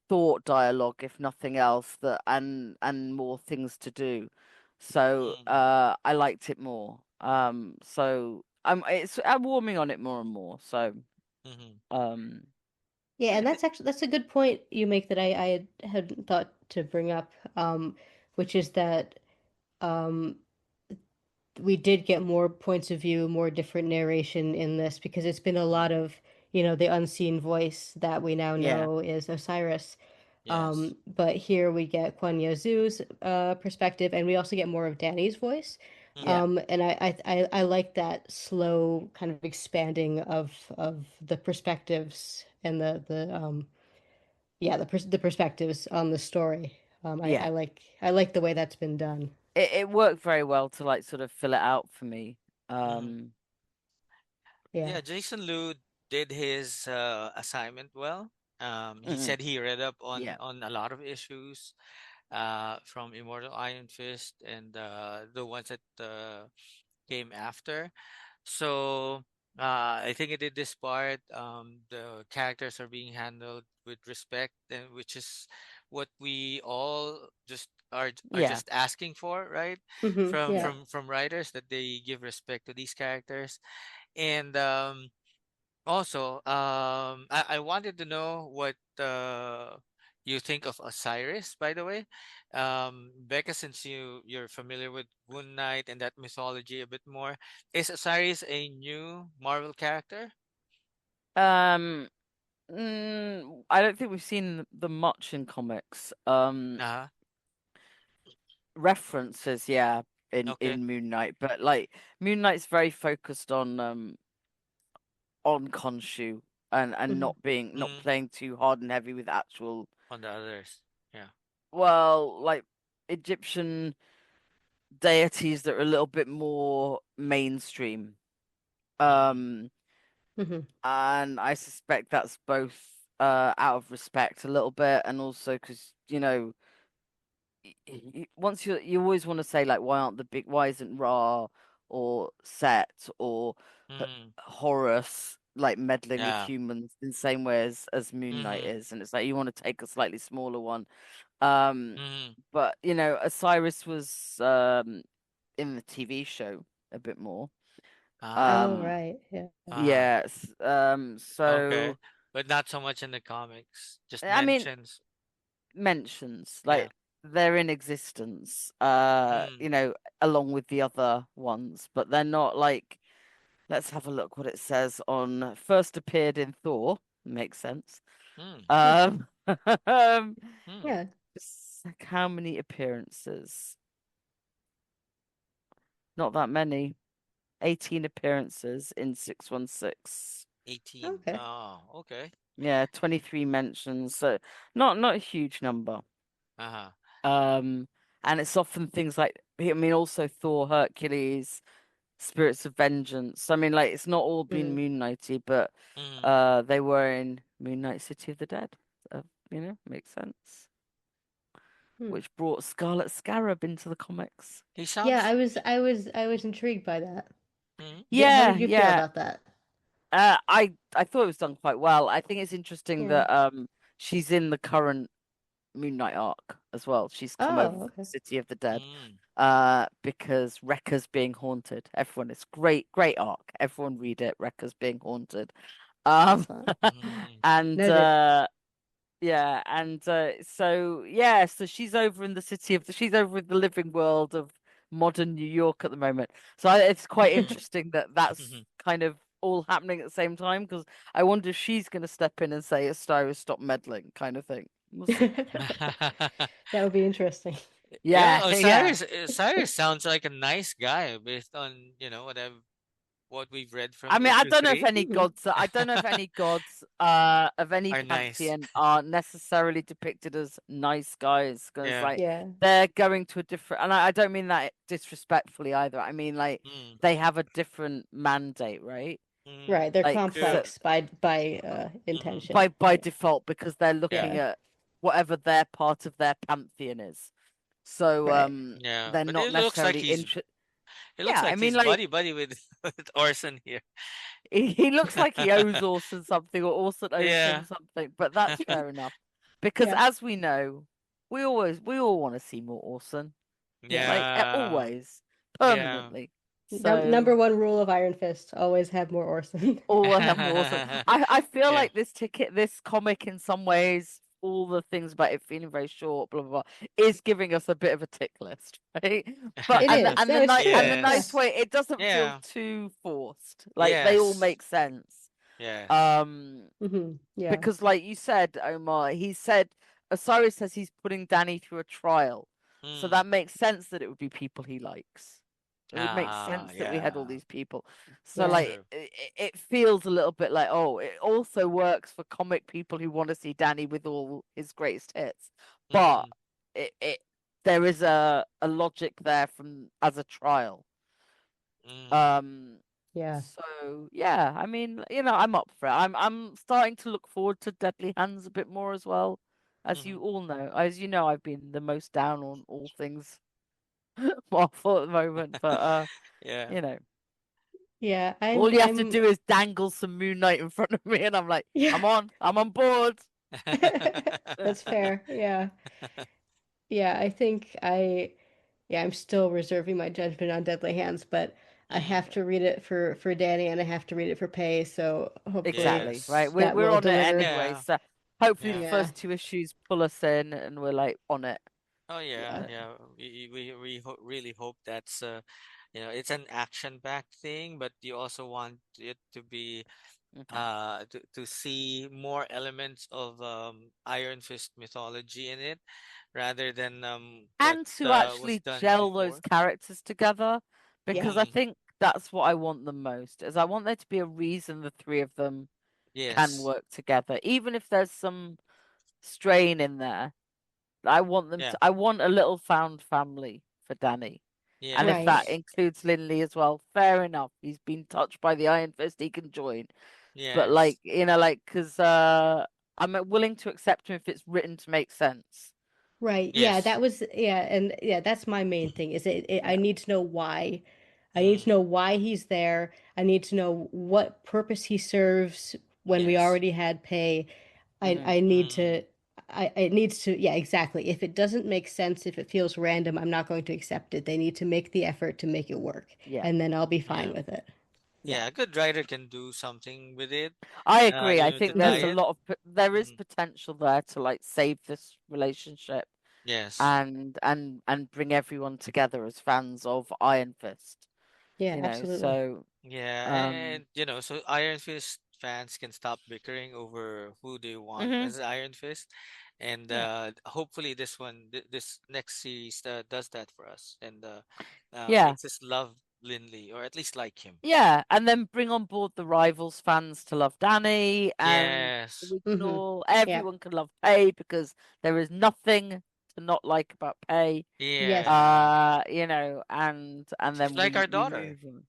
thought dialogue, if nothing else, that and more things to do. So
Mm.
I liked it more. So I'm warming on it more and more. So
Mm-hmm.
um
Yeah, and
Yeah.
that's a good point you make that I hadn't thought to bring up, which is that um we did get more points of view, more different narration in this because it's been a lot
Mm.
of, the unseen voice that we now
yeah.
know is Osiris.
Yes.
But here we get Kwon Yozu's perspective, and we also get more of Danny's voice.
Yeah.
And I like that slow kind of expanding of the perspectives and the perspectives on the story.
Yeah.
I like the way that's been done.
It worked very well to like sort of fill it out for me.
Mm-hmm.
Um,
Yeah.
Yeah, Jason Liu did his assignment well. He
mhm,
said he read up
yeah.
on a lot of issues from Immortal Iron Fist and the ones that came after. So I think it did this part. The characters are being handled with respect, and which is what we all are
Yeah.
just asking for, right? From
Yeah.
from writers that they give respect to these characters, and also, I wanted to know what you think of Osiris, by the way. Becca, since you're familiar with Moon Knight and that mythology a bit more, is Osiris a new Marvel character?
Um, I don't think we've seen them much in comics.
Uh-huh.
References, yeah,
Okay.
in Moon Knight, but like Moon Knight's very focused on Khonshu and
Hmm.
not
Mm,
playing too hard and heavy with actual,
on the others. Yeah.
well, like Egyptian deities that are a little bit more mainstream.
Mm,
Um,
Hmm.
and I suspect that's both out of respect a little bit, and also because once you always want to say like why isn't Ra or Set or H-
mm,
Horus like meddling with
yeah.
humans in the same way as Moon Knight
Mm,
is, and it's like you want to take a slightly smaller one. Um,
mm,
but Osiris was in the TV show a bit more.
Oh,
ah.
Um,
right. Yeah.
Uh-huh.
yes.
Okay.
So
But not so much in the comics. Just
I mean,
mentions.
mentions
Yeah.
like they're in existence,
Mm,
along with the other ones, but they're not like. Let's have a look what it says on first appeared in Thor. Makes sense.
mm,
Hmm.
Um, um,
mm.
Yeah.
how many appearances? Not that many. 18 appearances in 616.
18.
Okay.
Oh, okay.
Yeah, 23 mentions. So not a huge number.
Uh-huh.
Um, and it's often things like I mean also Thor, Hercules, Spirits of Vengeance. I mean like it's not all been
Mm.
Moon Knighty, but
Mm.
they were in Moon Knight City of the Dead. Makes sense.
Hmm.
Which brought Scarlet Scarab into the comics.
He
Yeah,
sounds.
I was intrigued by that.
Mm,
How
Yeah,
did you feel
yeah.
about that?
I thought it was done quite well. I think it's interesting
Yeah.
that she's in the current Moon Knight arc as well. She's come over
Oh,
from the
okay.
City of the Dead,
mm,
because Rekka's being haunted. Everyone, it's great arc. Everyone read it. Rekka's being haunted. Um,
Excellent.
mm,
and
Noted.
yeah, and so she's over in the she's over in the living world of modern New York at the moment. So it's quite interesting that that's
mm.
kind of all happening at the same time because I wonder if she's going to step in and say, "Astarius, stop meddling," kind of thing. We'll see.
That would be interesting.
Yeah,
Yeah,
yeah.
Osiris sounds like a nice guy based on, what we've read from
I mean, I
issue
don't know if
3
any
Hmm.
gods. I don't know if any gods of any
are nice.
pantheon are necessarily depicted as nice guys because
Yeah.
like
Yeah.
they're going to a different. And I don't mean that disrespectfully either. I mean like
Mm,
they have a different mandate, right?
mm,
Right. They're
Like so,
true.
complex by
Mm-hmm.
intention.
by
Yeah.
default because they're
Yeah.
looking at whatever their part of their pantheon is. So
Right.
Yeah,
they're
but
not
it looks like
necessarily interested.
it looks
Yeah, I
like
mean
he's
like
buddy with with Orson here.
he looks like he owes Orson something or Orson owes
Yeah.
him something, but that's fair enough. Because
Yeah.
as we know, we all want to see more Orson.
Yes.
Like
Yeah.
always,
Yeah.
permanently. So
Number one rule of Iron Fist, always have more Orson.
all have more Orson. I feel
Yeah.
like this comic in some ways, all the things about it feeling very short, blah blah blah, is giving us a bit of a tick list, right? But
It is. No, it's
and
true.
the
Yeah.
nice
Yes.
way, it doesn't feel
Yeah.
too forced. Like they all
Yes.
make sense.
Yes.
Um,
Yeah.
because like you said, Omar, he said Osiris says he's putting Danny through a trial. So
Mm.
that makes sense that it would be people he likes. It would make sense that we had all
Yeah.
these people. So
Yeah.
like
True.
it feels a little bit like, oh, it also works for comic people who want to see Danny with all his greatest hits. But
Mm,
it there is a logic there from as a trial.
mm,
Um
Yeah.
so yeah, I mean, I'm up for it. I'm starting to look forward to Deadly Hands a bit more as well. As you
mm-hmm.
all know, I've been the most down on all things Marvel at the moment, but
Yeah.
you know,
Yeah.
all you have to
I'm
do is dangle some Moon Knight in front of me, and I'm like,
yeah.
I'm on board.
That's fair. Yeah. Yeah, I think yeah, I'm still reserving my judgment on Deadly Hands, but I
Mm,
have to read it for Danny and I have to read it for Pay, so hopefully
Exactly, right?
yes.
We're
that
we're
will
on it
deliver.
anyway,
Yeah.
so hopefully the
Yeah.
Yeah.
first two issues pull us in, and we're like on it.
Oh yeah,
Yeah.
So,
yeah. We really hope that's it's an action-packed thing, but you also want it to be
mhm.
to see more elements of Iron Fist mythology in it rather than what
And to
was
actually
done
gel those
before.
characters together,
Yeah.
because I
Mm,
think that's what I want the most. Is I want there to be a reason the three of them can
yes.
work together, even if there's some strain in there. I want them
Yeah.
to. I want a little found family for Danny. And if that
Right.
Yes.
includes Linley as well, fair enough. He's been touched by the Iron Fist, he can join. But
Yes.
like, because I'm willing to accept him if it's written to make sense.
Right. Yeah,
Yes.
that was yeah, and yeah, that's my main thing is I
Yeah.
need to know why. I need to
Mm,
know why he's there. I need to know what purpose he serves when we
yes.
already had Pay.
Hmm.
I need
Mm,
to it needs to yeah, exactly. If it doesn't make sense, if it feels random, I'm not going to accept it. They need to make the effort to make it work,
Yeah.
and then I'll be fine
yeah.
with it.
Yeah.
Yeah, a good writer can do something with it,
I agree. I
to
think
tie
there's a
Hmm.
it.
lot of there is
Mm,
potential there to like save this relationship
yes.
and bring everyone together as fans of Iron Fist.
Yeah, absolutely.
So
Yeah,
um
and so Iron Fist fans can stop bickering over who they want
mhm,
as Iron Fist, and
Yeah.
hopefully this next series does that for us and
yeah.
makes us love Lindley or at least like him.
Yeah, and then bring on board the rivals fans to love Danny, and
Yes,
we can
Hmm.
all,
Yeah.
everyone can love Pay because there is nothing to not like about Pay.
Yes.
yeah,
And
she's
then
like our
we
daughter.
move on.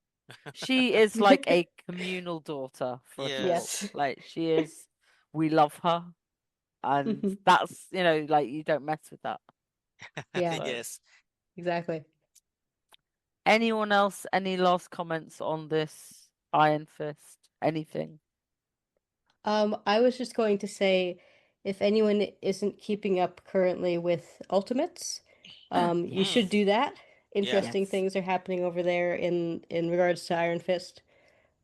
She is like a communal daughter for us all.
Yes.
Yes,
Like she is, we love her, and
Hmm.
that's like you don't mess with that.
Yeah,
So,
yes.
exactly.
anyone else? Any last comments on this Iron Fist? Anything?
I was just going to say, if anyone isn't keeping up currently with Ultimates, you
Yes,
Mm,
should do that.
yeah,
Interesting
yes,
things are happening over there in regards to Iron Fist.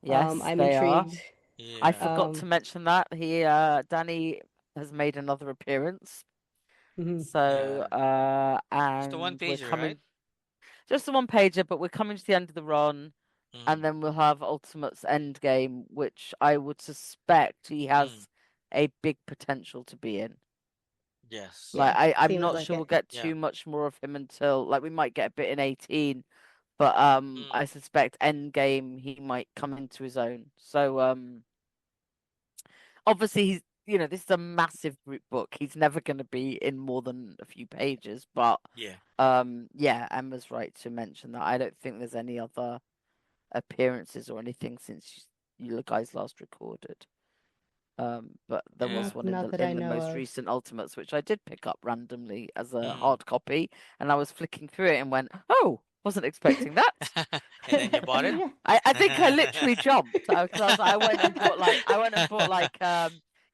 yes,
I'm
they are.
intrigued.
I
yeah.
forgot to
Um,
mention that Danny has made another appearance.
mhm.
So,
Yeah. Just a one
and we're
pager, right?
coming just a one pager, but we're coming to the end of the run, and
Mm,
then we'll have Ultimate's Endgame, which I would suspect he
mm,
has a big potential to be in.
yes.
Like,
Yeah,
I'm
seems
not
like
sure we'll
it.
get
Yeah.
too much more of him until, like, we might get a bit in 18, but I
Mm,
suspect Endgame he might come into his own. So obviously this is a massive group book. He's never going to be in more than a few pages, but
yeah.
yeah, Emma's right to mention that. I don't think there's any other appearances or anything since you guys last recorded. But there
Yeah.
was one in
Not
the
that I
in the
know
most
of.
recent Ultimates, which I did pick up randomly as a
Mm.
hard copy, and I was flicking through it and went, "Oh, wasn't expecting that."
And then you bought it?
Yeah.
I think I literally jumped because I went and bought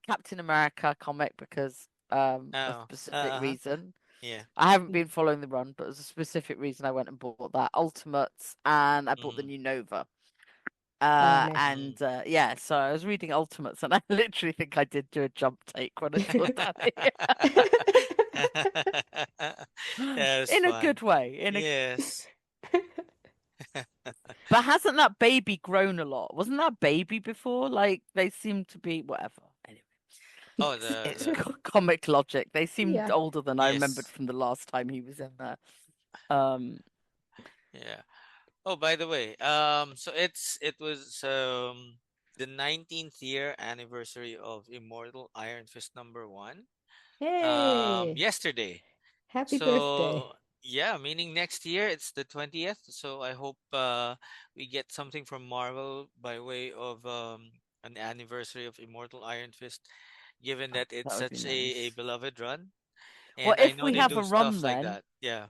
Captain America comic because a
Oh,
specific reason.
yeah.
I haven't been following the run, but it was a specific reason I went and bought that Ultimates, and I bought the
Mm,
new Nova.
Oh, nice.
mm.
Yeah, so I was reading Ultimates, and I literally think I did do a jump take when I saw Danny.
Yeah, it's
In a
fun.
good way.
Yes.
But hasn't that baby grown a lot? Wasn't that baby before? Like they seem to be whatever. Anyway,
Oh,
it's
the
comic logic. They seemed
Yeah.
older than I remembered
yes.
from the last time he was in there. Um,
Yeah. Oh, by the way, so it was the 19th year anniversary of Immortal Iron Fist #1.
Hey,
Yesterday.
happy birthday.
So yeah, meaning next year it's the 20th. So I hope we get something from Marvel by way of an anniversary of Immortal Iron Fist, given that it's
That would be
such a
nice.
beloved run.
Well,
And I
if
know
we
they
have
do
a run,
stuff like
then
that. Yeah.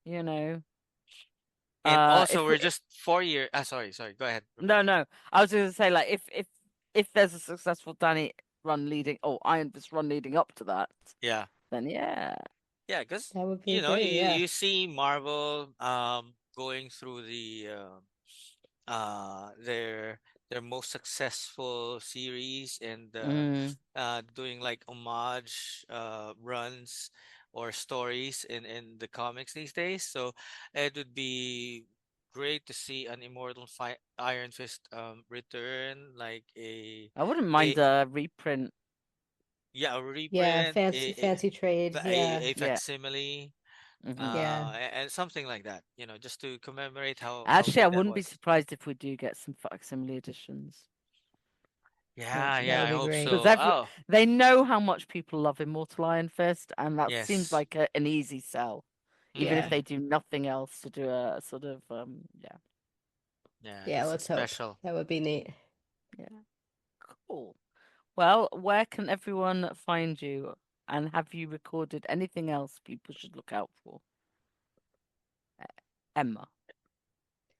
you know,
And also
if
we're
we
just 4 year sorry, go ahead,
no,
Rebecca.
no, I was going to say like if there's a successful Danny run leading, oh, Iron Fist run leading up to that,
Yeah.
then yeah,
Yeah, because
That would be
you know,
great. Yeah.
you see Marvel going through their most successful series and
mm,
doing like homage runs or stories in the comics these days. So it would be great to see an Iron Fist return, like
I wouldn't
a
mind a reprint.
yeah, a
Yeah,
reprint,
fancy trade. Yeah.
a
Yeah.
facsimile,
Hmm.
Yeah.
and something like that, just to commemorate how
Actually, I
good that
wouldn't be
was.
surprised if we do get some facsimile editions.
Yeah,
That
yeah,
would
I
be
hope
great.
Because
so. Oh,
they know how much people love Immortal Iron Fist, and that seems
yes.
like an easy sell, even if
Mm-hmm.
Yeah.
they do nothing else to do a sort of yeah,
Yeah,
Yeah,
it's
let's hope.
special.
That would be neat.
yeah, cool. Well, where can everyone find you, and have you recorded anything else people should look out for? Emma.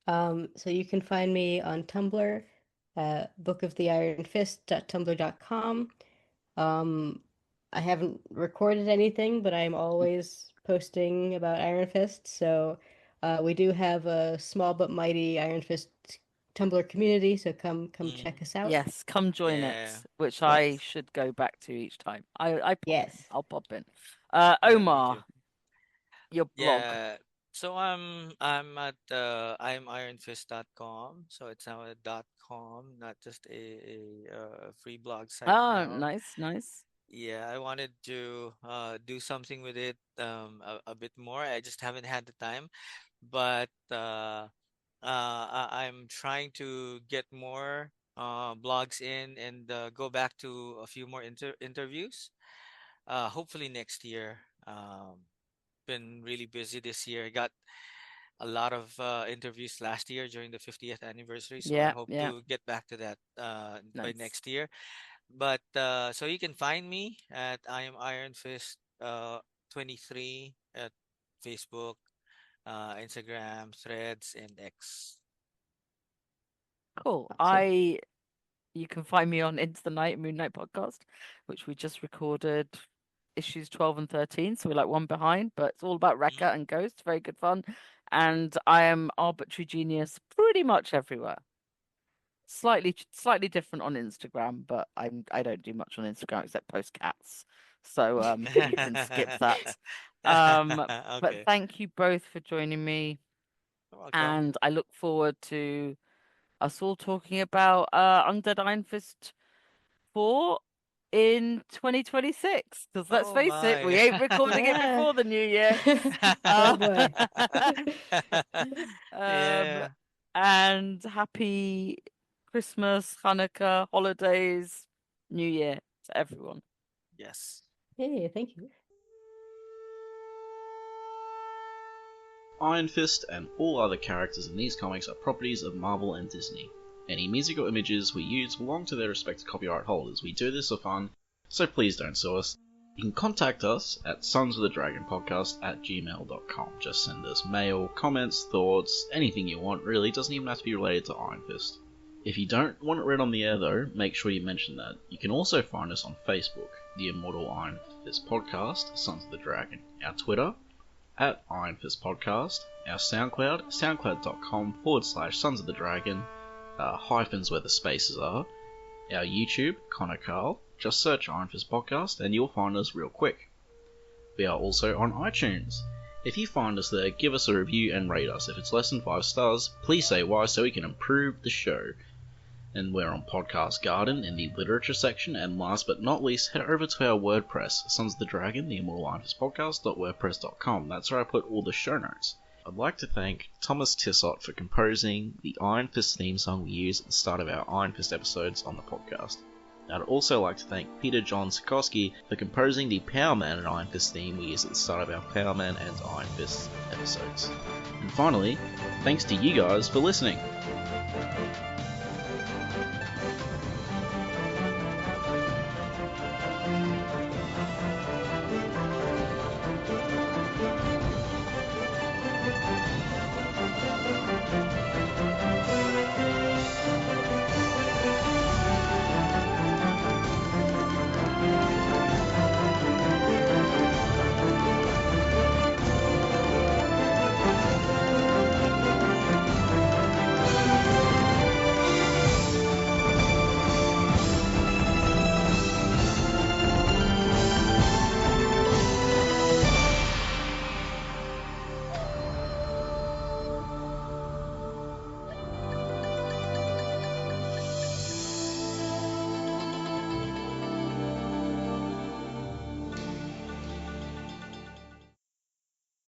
So you can find me on Tumblr, bookoftheironfist.tumblr.com. Um, I haven't recorded anything, but I'm always posting about Iron Fist. So we do have a small but mighty Iron Fist Tumblr community. So come check
Mm,
us out.
Yes, come join
yeah,
it, which I
Yes,
should go back to each time. I pop in.
yes.
I'll pop in.
yeah, me too.
Omar, your blog.
Yeah. So I'm at imironfist.com. So it's now a .com, not just a free blog site
Oh,
now.
nice, nice.
Yeah, I wanted to do something with it a bit more. I just haven't had the time, but I'm trying to get more blogs in and go back to a few more interviews. Hopefully next year. Been really busy this year. I got a lot of interviews last year during the 50th anniversary, so I
Yeah,
hope
yeah,
to get back to that by
nice.
next year. But so you can find me at I am Iron Fist 23 at Facebook, Instagram, Threads, and X.
Cool.
Awesome.
You can find me on Into the Night Moon Night podcast, which we just recorded issues 12 and 13, so we're like one behind, but it's all about
Mhm.
Rekka and Ghost, very good fun. And I am Arbitrary Genius pretty much everywhere. Slightly different on Instagram, but I don't do much on Instagram except post cats. So you can skip that. But
Okay,
thank you both for joining me,
you're welcome.
and I look forward to us all talking about Undead Iron Fist 4 in 2026. Because let's
Oh
face it, we
my.
ain't recording it
Ah.
before the new year.
Oh
Uh,
boy.
um,
Yeah.
and happy Christmas, Hanukkah, holidays, New Year to everyone.
Yes.
Hey, thank you.
Iron Fist and all other characters in these comics are properties of Marvel and Disney. Any music or images we use belong to their respective copyright holders. We do this for fun, so please don't sue us. You can contact us at sonsofthedragonpodcast@gmail.com. Just send us mail, comments, thoughts, anything you want really, doesn't even have to be related to Iron Fist. If you don't want it read on the air though, make sure you mention that. You can also find us on Facebook, the Immortal Iron Fist Podcast, Sons of the Dragon, our Twitter, at Iron Fist Podcast, our SoundCloud, soundcloud.com/Sons of the Dragon, hyphens where the spaces are, our YouTube, Connor Carl, just search Iron Fist Podcast and you'll find us real quick. We are also on iTunes. If you find us there, give us a review and rate us. If it's less than 5 stars, please say why so we can improve the show. And we're on Podcast Garden in the literature section, and last but not least, head over to our WordPress, Sons of the Dragon, the Immortal Iron Fist Podcast.wordpress.com. That's where I put all the show notes. I'd like to thank Thomas Tissot for composing the Iron Fist theme song we use at the start of our Iron Fist episodes on the podcast. I'd also like to thank Peter John Sikowski for composing the Power Man and Iron Fist theme we use at the start of our Power Man and Iron Fist episodes. And finally, thanks to you guys for listening.